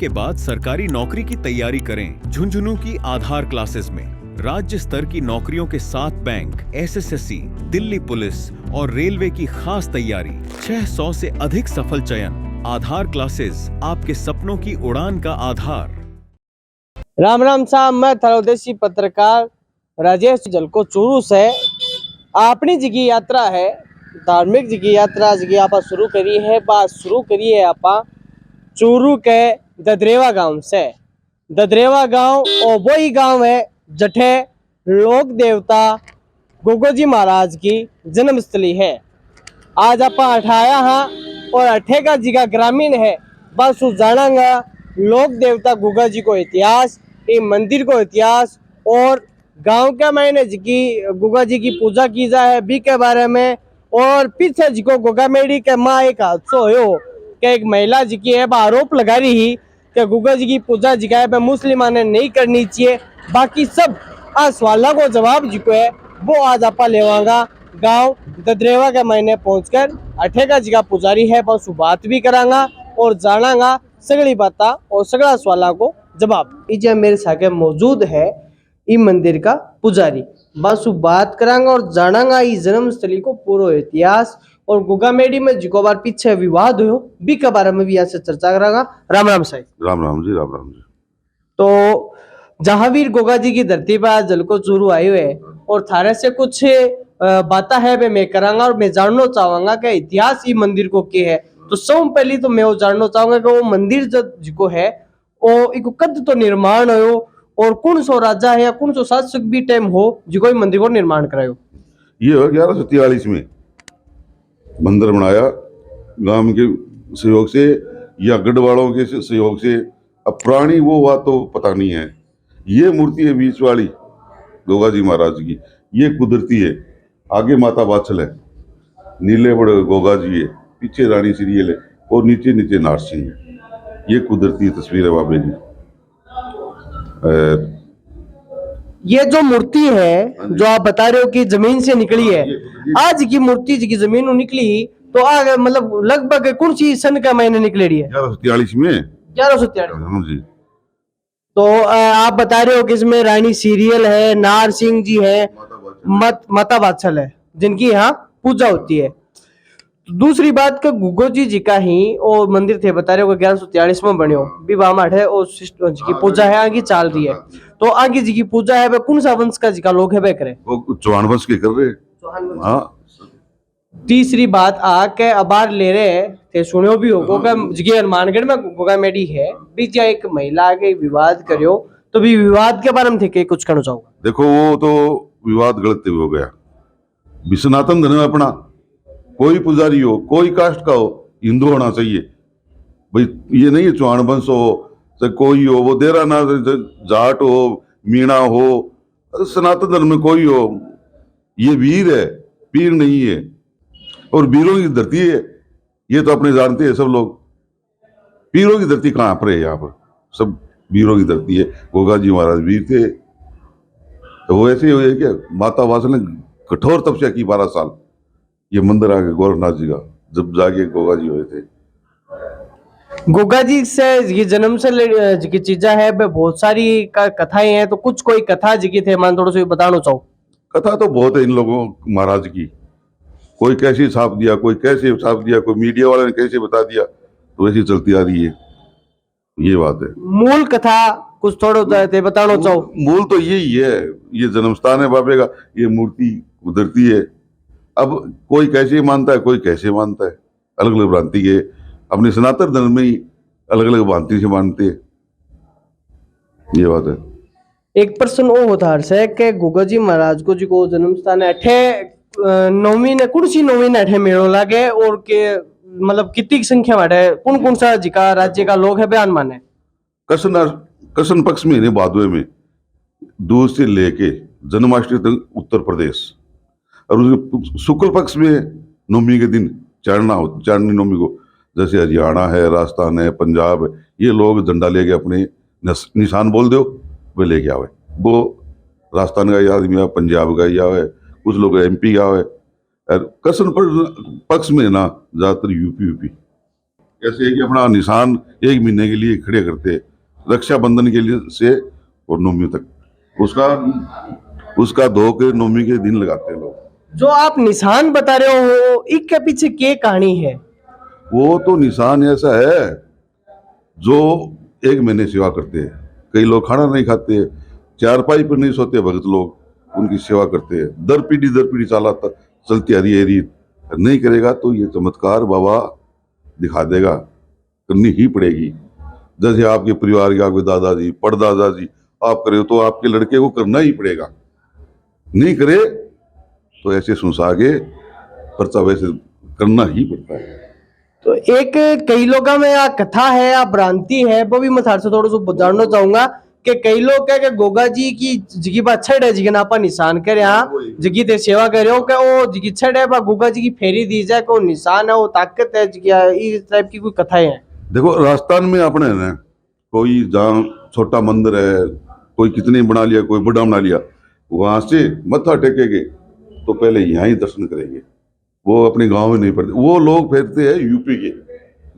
के बाद सरकारी नौकरी की तैयारी करें। झुंझुनू की आधार क्लासेस में राज्य स्तर की नौकरियों के साथ बैंक, एसएससी, दिल्ली पुलिस और रेलवे की खास तैयारी। 600 से अधिक सफल चयन। आधार क्लासेस, आपके सपनों की उड़ान का आधार। राम राम साहब, मैं थरोदेशी पत्रकार राजेश जलको चूरू से अपनी जगी यात्रा है, धार्मिक जगी यात्रा जगी आप शुरू करी है। बात शुरू करी है आप चूरू के ददरेवा गांव से। ददरेवा गांव और वही गांव है जठे लोक देवता गोगोजी महाराज की जन्मस्थली है। आज आप अठाया हाँ और अठे का जिगा ग्रामीण है। बस जानांगा लोक देवता गुगा जी को इतिहास, ये मंदिर को इतिहास और गांव के मैंने जी गुगा जी की पूजा की जाए भी के बारे में। और पीछे जी को गुगा मेड़ी के माँ एक हादसा हो कि एक महिला जी की है आरोप लगा रही ही कि गुगा जी की पूजा जी का मुस्लिमा ने नहीं करनी चाहिए। बाकी सब आ सवालों को जवाब जी को है वो आज आप लेवांगा गांव ददरेवा के महीने पहुंचकर। अठे का जी का पुजारी है बस बात भी करांगा और जानांगा सगड़ी बाता और सगड़ा सवालों को जवाब। इजे मेरे साथ मौजूद है ई मंदिर का पुजारी, बस बात करांगा और जानांगा ई जन्मस्थली को पूरा इतिहास और गुगा मेडी में जिको बार पीछे विवाद हो भी के बारे में भी यहाँ से चर्चा करांगा। राम राम साहब। राम राम जी, राम राम जी। तो जहावीर गोगा जी की धरती पर आज जलको चूरू आए हुए और थारे से कुछ बातें है वे मैं करांगा और मैं जानना चाहूंगा कि इतिहास ई मंदिर को क्या है। तो सब पहली तो मैं वो जानना चाहूंगा कि वो मंदिर जो है वो एक कद तो निर्माण हो और कौन सो राजा है या कौन सो शासक भी टाइम हो जो मंदिर को निर्माण करायो। ये 1143 में मंदिर बनाया गांव के सहयोग से या गढ़वालों के सहयोग से। अब पुरानी वो बात तो पता नहीं है। ये मूर्ति है बीच वाली गोगा जी महाराज की, ये कुदरती है। आगे माता बाछल है, नीले बड़े गोगा जी है, पीछे रानी सीरियल है और नीचे नीचे नारसिंह है। ये कुदरती तस्वीर है बाबे की। ये जो मूर्ति है जो आप बता रहे हो कि जमीन से निकली है, आज की मूर्ति जी की जमीन निकली तो आगे मतलब लगभग कौन सी सन का महीने निकलेड़ी है? 1143 में। 1143 जी। तो आप बता रहे हो कि इसमें रानी सीरियल है, नार सिंह जी है, माता बादशाह है जिनकी यहाँ पूजा होती है। दूसरी बात का गुगो जी का ही और मंदिर थे बता रहे हो 1143 में बने हो भी बामाठ है और जी की पूजा है आगे चल रही है। तो आगे जी की पूजा है वे कौन सा वंश का जी का लोग है वे करे? वो चौहान वंश के कर रहे। हाँ। तीसरी बात आके अबार ले रहे थे सुनो भी हो गोगा जी हनुमानगढ़ में गोगा मेडी है बीच एक महिला के विवाद करियो तो भी विवाद के बारे में थे कुछ कहना चाहूंगा। देखो वो तो विवाद गलत हो गया। सनातन धर्म अपना कोई पुजारी हो, कोई कास्ट का हो, हिंदू होना चाहिए भाई। ये नहीं है चौहान वंश हो चाहे कोई हो, वो देरा ना जाट हो, मीणा हो, सनातन धर्म में कोई हो, ये वीर है, पीर नहीं है। और वीरों की धरती है ये तो अपने जानते हैं सब लोग। पीरों की धरती कहाँ पर है? यहाँ पर सब वीरों की धरती है। गोगा जी महाराज वीर थे तो वो ऐसे हो क्या माता वासल ने कठोर तपस्या की 12 साल। ये मंदिर आगे गोरखनाथ जी का जब जाके गोगा जी हुए थे। गोगा जी से ये जन्म से जी चीजा है बहुत सारी कथाएं हैं तो कुछ कोई कथा जी की थे मान थोड़ा सा बताना चाहो। कथा तो बहुत है इन लोगों महाराज की। कोई कैसे छाप दिया, कोई कैसे छाप दिया, कोई मीडिया वाले ने कैसे बता दिया, तो ऐसी चलती आ रही है। ये बात है। मूल कथा कुछ थोड़ा थे बताना चाहो। मूल तो यही है, ये जन्म स्थान है बाबे का, ये मूर्ति कुदरती है। अब कोई कैसे मानता है, कोई कैसे मानता है, अलग अलग भ्रांति के अपने सनातन धर्म में ही अलग अलग भ्रांति से मानते हैं। ये बात है। एक प्रश्न वो होता है कि गोगा जी महाराज को जी को जन्म स्थान अठे नौवीं ने कौन सी नौवीं ने अठे मेड़ो लागे और के मतलब कितनी संख्या में अठे कौन कौन सा जी का राज्य का लोग है बयान माने? कृष्ण पक्ष महीने भादवे में दूर से लेके जन्माष्टमी तक उत्तर प्रदेश, और उसके शुक्ल पक्ष में नवमी के दिन चारनी नवमी को जैसे हरियाणा है, राजस्थान है, पंजाब है, ये लोग झंडा लेके अपने निशान बोल दो वे लेके आवे। वो राजस्थान का आदमी आवे, पंजाब का ही आवे, कुछ लोग एमपी का आवे। कृष्ण पक्ष में ना ज्यादातर यूपी। ऐसे है कि अपना निशान 1 महीने के लिए खड़े करते हैं, रक्षाबंधन के लिए से और नवमी तक उसका धो के नवमी के दिन लगाते हैं लोग। जो आप निशान बता रहे हो इसके पीछे क्या कहानी है? वो तो निशान ऐसा है जो 1 महीने सेवा करते हैं। कई लोग खाना नहीं खाते, चारपाई पर नहीं सोते, भगत लोग उनकी सेवा करते हैं। दर पीढ़ी चलती आ रही है रीत। नहीं करेगा तो ये चमत्कार बाबा दिखा देगा, करनी ही पड़ेगी। जैसे आपके परिवार के आपके दादाजी परदादाजी आप करे तो आपके लड़के को करना ही पड़ेगा। नहीं करे तो ऐसे सुनसा के पर्चा वैसे करना ही पड़ता है। तो एक कई लोगों में आ कथा है या भ्रांति है, वो भी मैं थार से थोड़ा सा जानना चाहूंगा कि कई लोग कह के गोगा जी की जिगी बात छड़ है, जिगी नापा निशान करे यहाँ जिगी ते सेवा करे हो, वो जिगी छड़ है बा गोगा जी की फेरी दी जाए, को निशान है वो ताकत है जिगी, इस टाइप की कोई कथाएं हैं? देखो राजस्थान में अपने है ना, कोई जहाँ छोटा मंदिर है, कोई कितने बना लिया, कोई बड़ा बना लिया, वहां से मत्था टेकेंगे तो पहले यहाँ ही दर्शन करेंगे। वो अपने गांव में नहीं पड़ते। वो लोग फेरते हैं यूपी के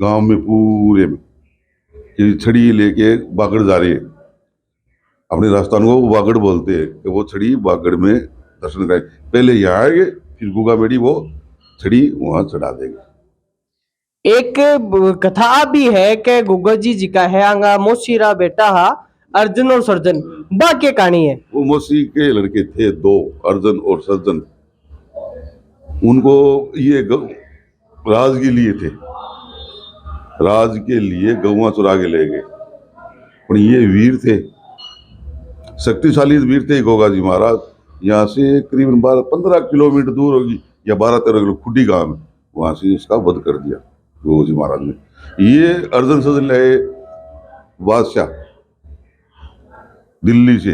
गांव में पूरे में, कि छड़ी लेके बागड़ जा रहे हैं। अपने राजस्थान को बागड़ बोलते हैं कि वो छड़ी बागड़ में दर्शन करें, पहले यहाँ आएंगे फिर गुगा बेड़ी वो छड़ी वहां चढ़ा देंगे। एक कथा भी है कि गोगा जी का है आंगा मोशीरा बेटा हा अर्जुन और सर्जन, बा के कहानी है? वो मौसी के लड़के थे 2, अर्जुन और सर्जन। उनको ये राज के लिए थे, राज के लिए गौवा चुरा के ले गए। पर ये वीर थे, शक्तिशाली वीर थे गोगा जी महाराज। यहाँ से करीबन 15 किलोमीटर दूर होगी या 12-13 किलो खुडी गांव में, वहां से इसका वध कर दिया गोगा जी महाराज ने। ये अर्जुन सर्जन लाए बादशाह दिल्ली से,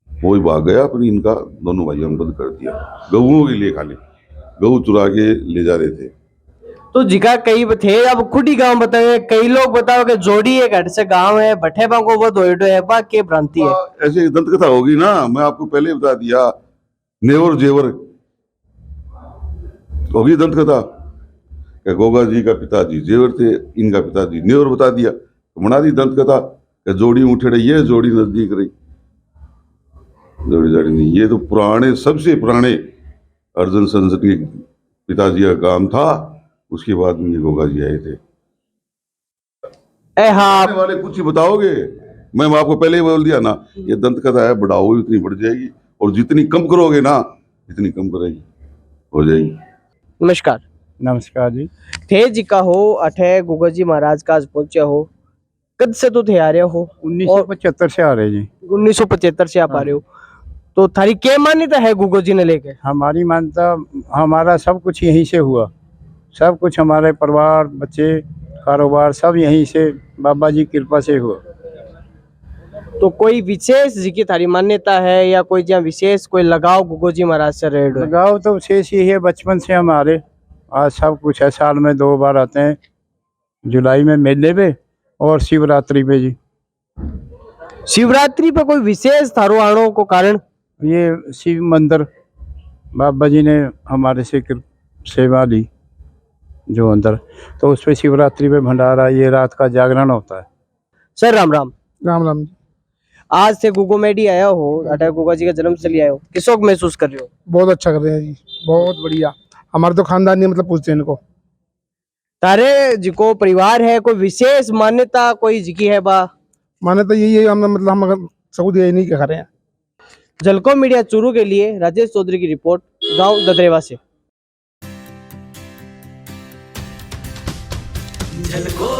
वो ही भाग गया, पर इनका दोनों भाइयों ने वध कर दिया। गऊओं के लिए खाली गऊ चुरा के ले जा रहे थे। तो जिका कई थे, अब खुडी गांव बताए, कई लोग बताओ कि जोड़ी एक हट से गांव है भट्टे बा को वो दोइडो है, बा के भ्रांति है? ऐसे दंत कथा होगी ना, मैं आपको पहले बता दिया। नेवर जेवर होगी दंत कथा। गोगा जी का पिताजी जेवर थे, इनका पिताजी नेवर बता दिया, बना दी दंत कथा। जोड़ी उठे रही है, जोड़ी नजदीक रही, जोड़ी जाड़ी नहीं। ये तो पुराने सबसे पुराने अर्जुन संजय के पिताजी का काम था। उसके बाद में ये गोगा जी आए थे। हाँ वाले कुछ ही बताओगे, मैं आपको पहले ही बोल दिया ना, ये दंत कथा है, बढ़ाओ इतनी बढ़ जाएगी, और जितनी कम करोगे ना इतनी कम करेगी हो जाएगी। नमस्कार। नमस्कार जी। थे जी का हो अठे गोगा जी महाराज का आज पहुंचे हो, कद से तो थे आ रहे हो? 1975 से आ रहे जी। 1975 से आप आ रहे हो, तो थारी क्या मान्यता है गोगा जी ने लेके? हमारी मान्यता, हमारा सब कुछ यहीं से हुआ, सब कुछ हमारे परिवार बच्चे कारोबार सब यहीं से बाबा जी की कृपा से हुआ। तो कोई विशेष जी की थारी मान्यता है या कोई जहाँ विशेष कोई लगाव गोगा जी महाराज से रहे हो? लगाव तो विशेष ही है, बचपन से हमारे आज सब कुछ है। साल में 2 बार आते हैं, जुलाई में मेले पे और शिवरात्रि पे जी। शिवरात्रि पे कोई विशेष थारो आनो को कारण? ये शिव मंदिर बाबा जी ने हमारे से सेवा ली जो अंदर, तो उस पर शिवरात्रि पे भंडारा, ये रात का जागरण होता है। सर राम राम। राम राम जी। आज से गोगो मेडी आया हो, अटैक गोगा जी का जन्म से आए हो, किसों को महसूस कर रहे हो? बहुत अच्छा कर रहे हैं जी, बहुत बढ़िया। हमारे तो खानदानी मतलब पूछते हैं इनको। तारे जिको परिवार है, कोई विशेष मान्यता कोई जिकी है बा? मान्यता यही है, हम मतलब हम अगर सऊदी ये नहीं कह रहे हैं। झलको मीडिया चूरू के लिए राजेश चौधरी की रिपोर्ट, गांव ददरेवा से। झलको